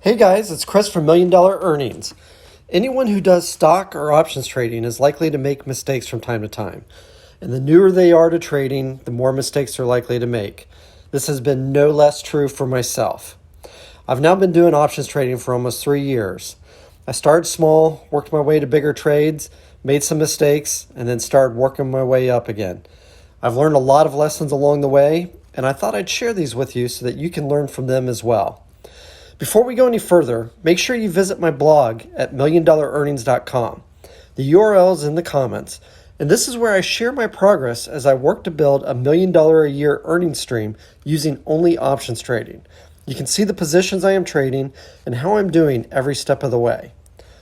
Hey guys, it's Chris from Million Dollar Earnings. Anyone who does stock or options trading is likely to make mistakes from time to time. And the newer they are to trading, the more mistakes they're likely to make. This has been no less true for myself. I've now been doing options trading for almost 3 years. I started small, worked my way to bigger trades, made some mistakes, and then started working my way up again. I've learned a lot of lessons along the way, and I thought I'd share these with you so that you can learn from them as well. Before we go any further, make sure you visit my blog at milliondollar.earnings.com. The URL is in the comments, and this is where I share my progress as I work to build $1 million a year earnings stream using only options trading. You can see the positions I am trading and how I'm doing every step of the way.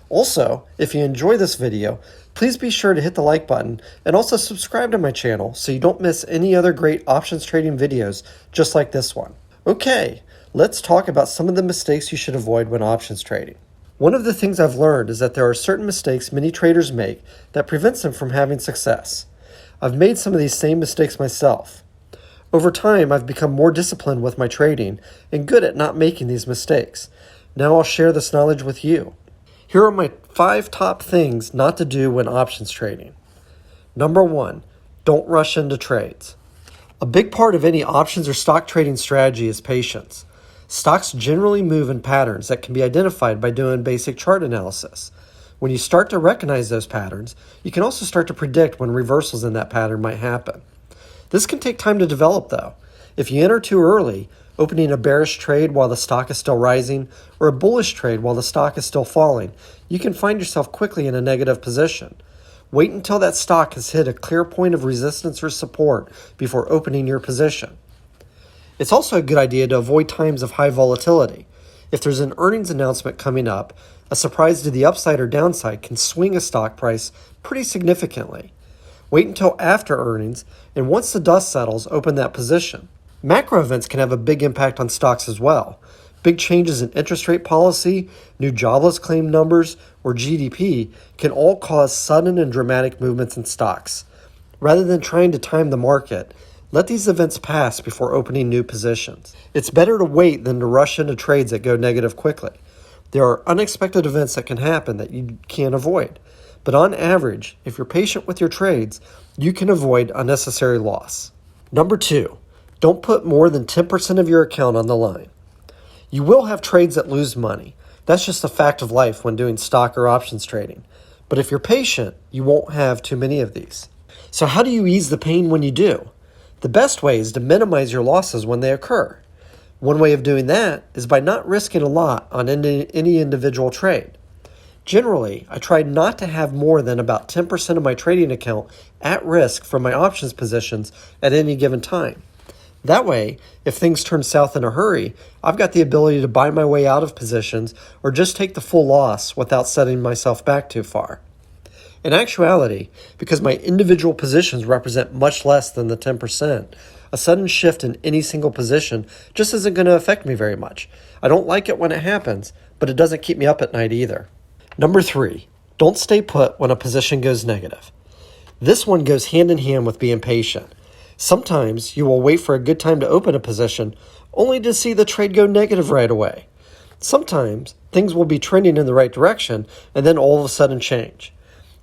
Also, if you enjoy this video, please be sure to hit the like button and also subscribe to my channel so you don't miss any other great options trading videos just like this one. Okay, let's talk about some of the mistakes you should avoid when options trading. One of the things I've learned is that there are certain mistakes many traders make that prevents them from having success. I've made some of these same mistakes myself. Over time, I've become more disciplined with my trading and good at not making these mistakes. Now I'll share this knowledge with you. Here are my 5 top things not to do when options trading. Number 1, don't rush into trades. A big part of any options or stock trading strategy is patience. Stocks generally move in patterns that can be identified by doing basic chart analysis. When you start to recognize those patterns, you can also start to predict when reversals in that pattern might happen. This can take time to develop though. If you enter too early, opening a bearish trade while the stock is still rising, or a bullish trade while the stock is still falling, you can find yourself quickly in a negative position. Wait until that stock has hit a clear point of resistance or support before opening your position. It's also a good idea to avoid times of high volatility. If there's an earnings announcement coming up, a surprise to the upside or downside can swing a stock price pretty significantly. Wait until after earnings, and once the dust settles, open that position. Macro events can have a big impact on stocks as well. Big changes in interest rate policy, new jobless claim numbers, or GDP can all cause sudden and dramatic movements in stocks. Rather than trying to time the market, let these events pass before opening new positions. It's better to wait than to rush into trades that go negative quickly. There are unexpected events that can happen that you can't avoid. But on average, if you're patient with your trades, you can avoid unnecessary loss. Number 2, don't put more than 10% of your account on the line. You will have trades that lose money. That's just a fact of life when doing stock or options trading. But if you're patient, you won't have too many of these. So how do you ease the pain when you do? The best way is to minimize your losses when they occur. One way of doing that is by not risking a lot on any individual trade. Generally, I try not to have more than about 10% of my trading account at risk from my options positions at any given time. That way, if things turn south in a hurry, I've got the ability to buy my way out of positions or just take the full loss without setting myself back too far. In actuality, because my individual positions represent much less than the 10%, a sudden shift in any single position just isn't going to affect me very much. I don't like it when it happens, but it doesn't keep me up at night either. Number 3, don't stay put when a position goes negative. This one goes hand in hand with being patient. Sometimes you will wait for a good time to open a position only to see the trade go negative right away. Sometimes things will be trending in the right direction and then all of a sudden change.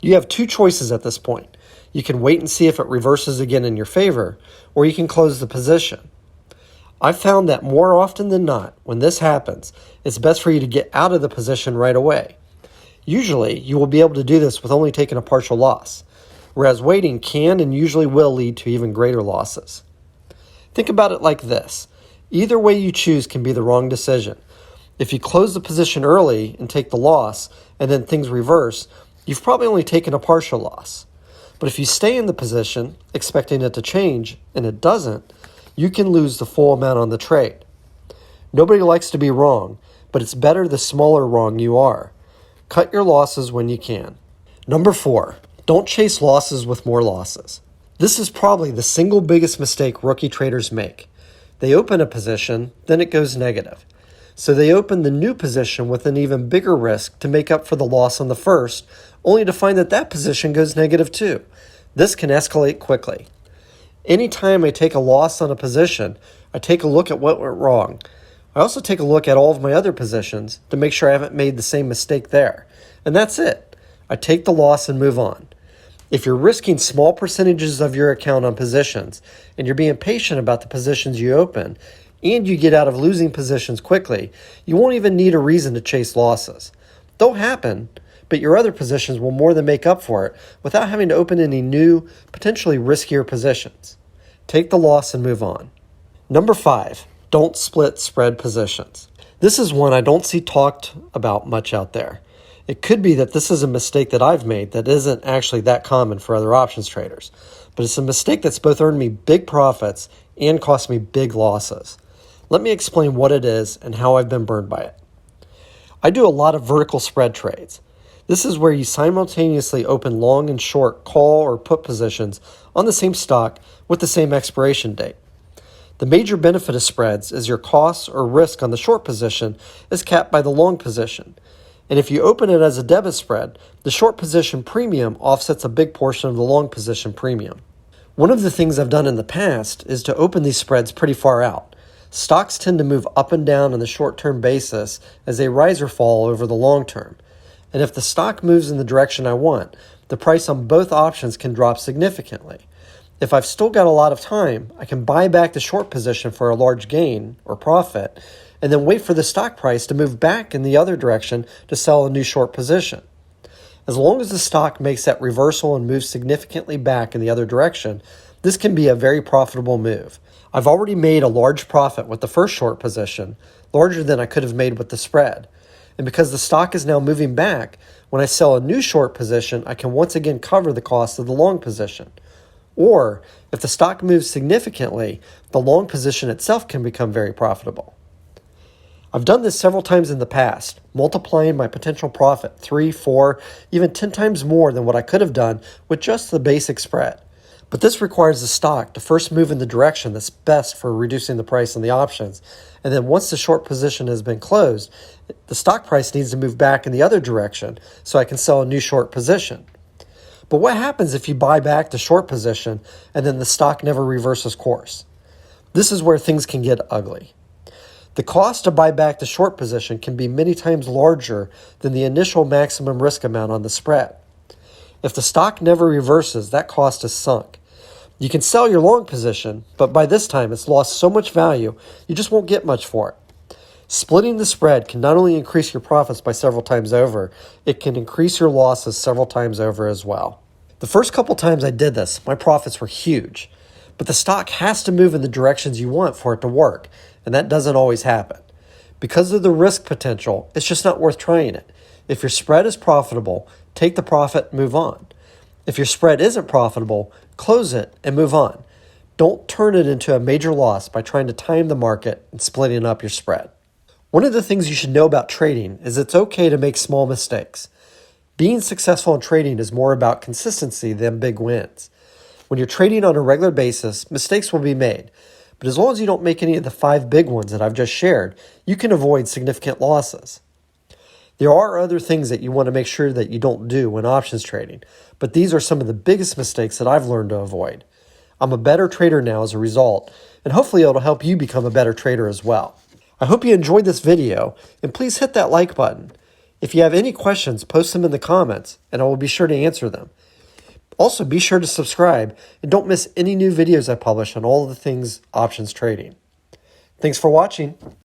You have 2 choices at this point. You can wait and see if it reverses again in your favor, or you can close the position. I've found that more often than not, when this happens, it's best for you to get out of the position right away. Usually, you will be able to do this with only taking a partial loss, whereas waiting can and usually will lead to even greater losses. Think about it like this. Either way you choose can be the wrong decision. If you close the position early and take the loss, and then things reverse, you've probably only taken a partial loss. But if you stay in the position, expecting it to change, and it doesn't, you can lose the full amount on the trade. Nobody likes to be wrong, but it's better the smaller wrong you are. Cut your losses when you can. Number 4, don't chase losses with more losses. This is probably the single biggest mistake rookie traders make. They open a position, then it goes negative. So they open the new position with an even bigger risk to make up for the loss on the first, only to find that that position goes negative too. This can escalate quickly. Anytime I take a loss on a position, I take a look at what went wrong. I also take a look at all of my other positions to make sure I haven't made the same mistake there. And that's it. I take the loss and move on. If you're risking small percentages of your account on positions and you're being patient about the positions you open and you get out of losing positions quickly, you won't even need a reason to chase losses. They'll happen, but your other positions will more than make up for it without having to open any new, potentially riskier positions. Take the loss and move on. Number 5, don't split spread positions. This is one I don't see talked about much out there. It could be that this is a mistake that I've made that isn't actually that common for other options traders, but it's a mistake that's both earned me big profits and cost me big losses. Let me explain what it is and how I've been burned by it. I do a lot of vertical spread trades. This is where you simultaneously open long and short call or put positions on the same stock with the same expiration date. The major benefit of spreads is your costs or risk on the short position is capped by the long position. And if you open it as a debit spread, the short position premium offsets a big portion of the long position premium. One of the things I've done in the past is to open these spreads pretty far out. Stocks tend to move up and down on the short-term basis as they rise or fall over the long term. And if the stock moves in the direction I want, the price on both options can drop significantly. If I've still got a lot of time, I can buy back the short position for a large gain or profit, and then wait for the stock price to move back in the other direction to sell a new short position. As long as the stock makes that reversal and moves significantly back in the other direction, this can be a very profitable move. I've already made a large profit with the first short position, larger than I could have made with the spread. And because the stock is now moving back, when I sell a new short position, I can once again cover the cost of the long position. Or, if the stock moves significantly, the long position itself can become very profitable. I've done this several times in the past, multiplying my potential profit 3, 4, even 10 times more than what I could have done with just the basic spread. But this requires the stock to first move in the direction that's best for reducing the price on the options. And then once the short position has been closed, the stock price needs to move back in the other direction so I can sell a new short position. But what happens if you buy back the short position and then the stock never reverses course? This is where things can get ugly. The cost to buy back the short position can be many times larger than the initial maximum risk amount on the spread. If the stock never reverses, that cost is sunk. You can sell your long position, but by this time it's lost so much value, you just won't get much for it. Splitting the spread can not only increase your profits by several times over, it can increase your losses several times over as well. The first couple times I did this, my profits were huge. But the stock has to move in the directions you want for it to work, and that doesn't always happen. Because of the risk potential, it's just not worth trying it. If your spread is profitable, take the profit and move on. If your spread isn't profitable, close it and move on. Don't turn it into a major loss by trying to time the market and splitting up your spread. One of the things you should know about trading is it's okay to make small mistakes. Being successful in trading is more about consistency than big wins. When you're trading on a regular basis, mistakes will be made. But as long as you don't make any of the 5 big ones that I've just shared, you can avoid significant losses. There are other things that you want to make sure that you don't do when options trading, but these are some of the biggest mistakes that I've learned to avoid. I'm a better trader now as a result, and hopefully it'll help you become a better trader as well. I hope you enjoyed this video, and please hit that like button. If you have any questions, post them in the comments, and I will be sure to answer them. Also, be sure to subscribe and don't miss any new videos I publish on all of the things options trading. Thanks for watching.